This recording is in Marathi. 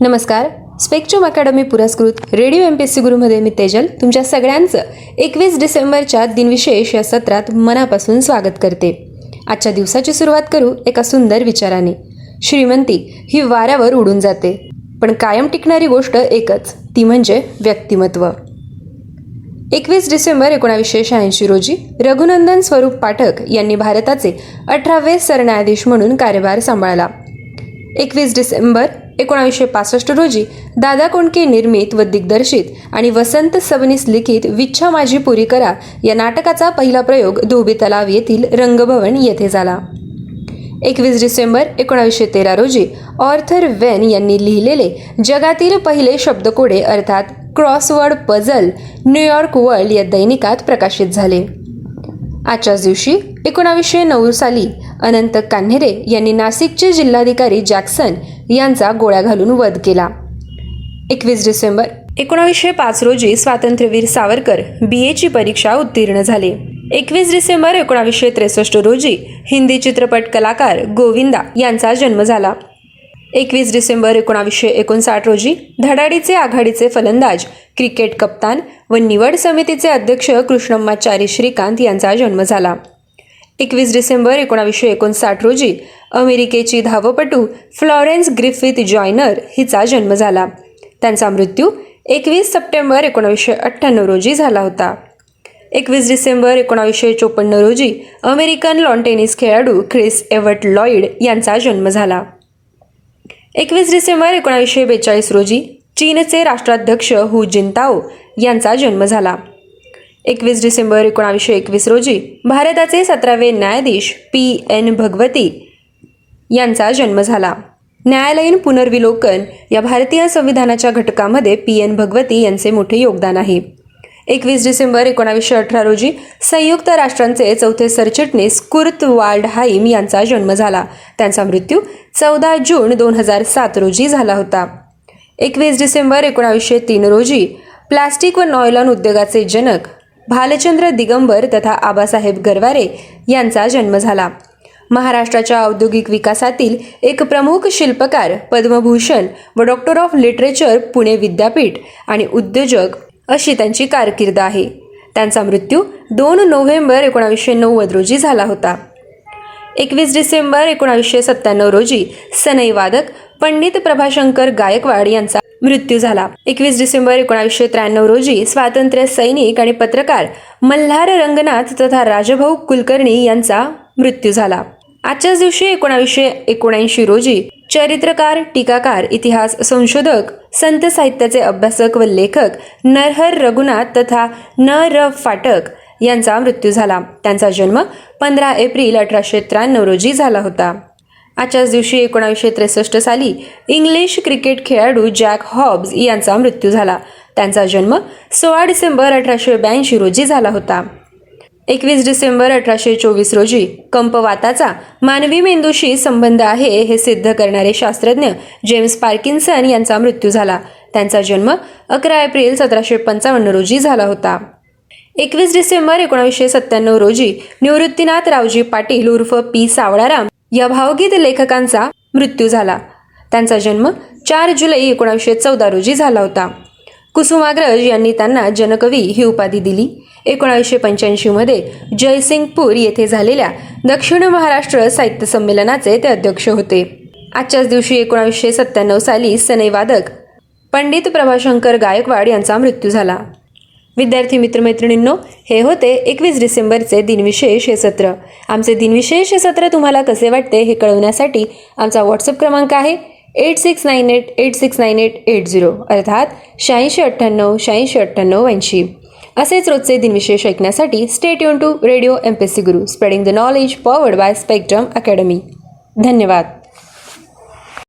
नमस्कार. स्पेक्ट्रम अकॅडमी पुरस्कृत रेडिओ MPSC गुरुमध्ये मी तेजल तुमच्या सगळ्यांचं 21 डिसेंबरच्या दिनविशेष या सत्रात मनापासून स्वागत करते. आजच्या दिवसाची सुरुवात करू एका सुंदर विचाराने. श्रीमंती ही वाऱ्यावर उडून जाते, पण कायम टिकणारी गोष्ट एकच, ती म्हणजे व्यक्तिमत्व. 21 डिसेंबर 1986 रोजी रघुनंदन स्वरूप पाठक यांनी भारताचे 18वे सरन्यायाधीश म्हणून कार्यभार सांभाळला. 21 डिसेंबर 1965 रोजी दादा कोंडके निर्मित व दिग्दर्शित आणि वसंत सबनीस लिखित विच्छा माझी पुरी करा या नाटकाचा पहिला प्रयोग धोबी तलाव येथील रंगभवन येथे झाला. 21 डिसेंबर 1913 रोजी ऑर्थर वेन यांनी लिहिलेले जगातील पहिले शब्दकोडे अर्थात क्रॉसवर्ड पझल न्यूयॉर्क वर्ल्ड या दैनिकात प्रकाशित झाले. आजच्याच दिवशी 1909 साली अनंत कान्हेरे यांनी नाशिकचे जिल्हाधिकारी जॅक्सन यांचा गोळ्या घालून वध केला. 21 डिसेंबर 1905 रोजी स्वातंत्र्यवीर सावरकर BA ची परीक्षा उत्तीर्ण झाले. 21 डिसेंबर 1963 रोजी हिंदी चित्रपट कलाकार गोविंदा यांचा जन्म झाला. 21 डिसेंबर 1959 रोजी धडाडीचे आघाडीचे फलंदाज, क्रिकेट कप्तान व निवड समितीचे अध्यक्ष कृष्णम्माचारी श्रीकांत यांचा जन्म झाला. 21 डिसेंबर 1959 रोजी अमेरिकेची धावपटू फ्लॉरेन्स ग्रिफिथ जॉयनर हिचा जन्म झाला. त्यांचा मृत्यू 21 सप्टेंबर 1998 रोजी झाला होता. 21 डिसेंबर 1954 रोजी अमेरिकन लॉन टेनिस खेळाडू ख्रिस एव्हर्ट लॉईड यांचा जन्म झाला. 21 डिसेंबर 1942 रोजी चीनचे राष्ट्राध्यक्ष हु जिनताओ यांचा जन्म झाला. 21 डिसेंबर 1921 रोजी भारताचे 17वे न्यायाधीश PN भगवती यांचा जन्म झाला. न्यायालयीन पुनर्विलोकन या भारतीय संविधानाच्या घटकामध्ये PN भगवती यांचे मोठे योगदान आहे. 21 डिसेंबर 1918 रोजी संयुक्त राष्ट्रांचे चौथे सरचिटणीस कुर्ट वाल्डहाईम यांचा जन्म झाला. त्यांचा मृत्यू 14 जून 2007 रोजी झाला होता. 21 डिसेंबर 1903 रोजी प्लास्टिक व नॉयलॉन उद्योगाचे जनक भालचंद्र दिगंबर तथा आबासाहेब गरवारे यांचा जन्म झाला. महाराष्ट्राच्या औद्योगिक विकासातील एक प्रमुख शिल्पकार, पद्मभूषण व डॉक्टर ऑफ लिटरेचर पुणे विद्यापीठ आणि उद्योजक अशी त्यांची कारकीर्द आहे. त्यांचा मृत्यू 2 नोव्हेंबर 1990 रोजी झाला होता. 21 डिसेंबर 1997 रोजी सनई वादक पंडित प्रभाशंकर गायकवाड यांचा मृत्यू झाला. 21 डिसेंबर 1993 रोजी स्वातंत्र्य सैनिक आणि पत्रकार मल्हार रंगनाथ तथा राजभाऊ कुलकर्णी यांचा मृत्यू झाला. आजच्याच दिवशी 1979 रोजी चरित्रकार, टीकाकार, इतिहास संशोधक, संत साहित्याचे अभ्यासक व लेखक नरहर रघुनाथ तथा न.र. फाटक यांचा मृत्यू झाला. त्यांचा जन्म 15 एप्रिल 1893 रोजी झाला होता. आजच्याच दिवशी 1963 साली इंग्लिश क्रिकेट खेळाडू जॅक हॉब्स यांचा मृत्यू झाला. त्यांचा जन्म 16 डिसेंबर 1882 रोजी झाला होता. 21 डिसेंबर 1824 रोजी कंपवाताचा मानवी मेंदूशी संबंध आहे हे सिद्ध करणारे शास्त्रज्ञ जेम्स पार्किन्सन यांचा मृत्यू झाला. त्यांचा जन्म 11 एप्रिल 1755 रोजी झाला होता. 21 डिसेंबर 1997 रोजी निवृत्तीनाथ रावजी पाटील उर्फ P. सावळाराम या भावगीत लेखकांचा मृत्यू झाला. त्यांचा जन्म 4 जुलै 1914 रोजी झाला होता. कुसुमाग्रज यांनी त्यांना जनकवी ही उपाधी दिली. 1985 मध्ये जयसिंगपूर येथे झालेल्या दक्षिण महाराष्ट्र साहित्य संमेलनाचे ते अध्यक्ष होते. आजच्याच दिवशी 1997 साली सनई वादक पंडित प्रभाशंकर गायकवाड यांचा मृत्यू झाला. विद्यार्थी मित्रमैत्रिणींनो, हे होते 21 डिसेंबरचे दिनविशेष हे सत्र. आमचे दिनविशेष हे सत्र तुम्हाला कसे वाटते हे कळवण्यासाठी आमचा व्हॉट्सअप क्रमांक आहे 8698869880 अर्थात 8698 869880. असेच रोजचे दिनविशेष ऐकण्यासाठी stay tune to radio MPSC Guru, spreading the knowledge, powered by spectrum academy. धन्यवाद.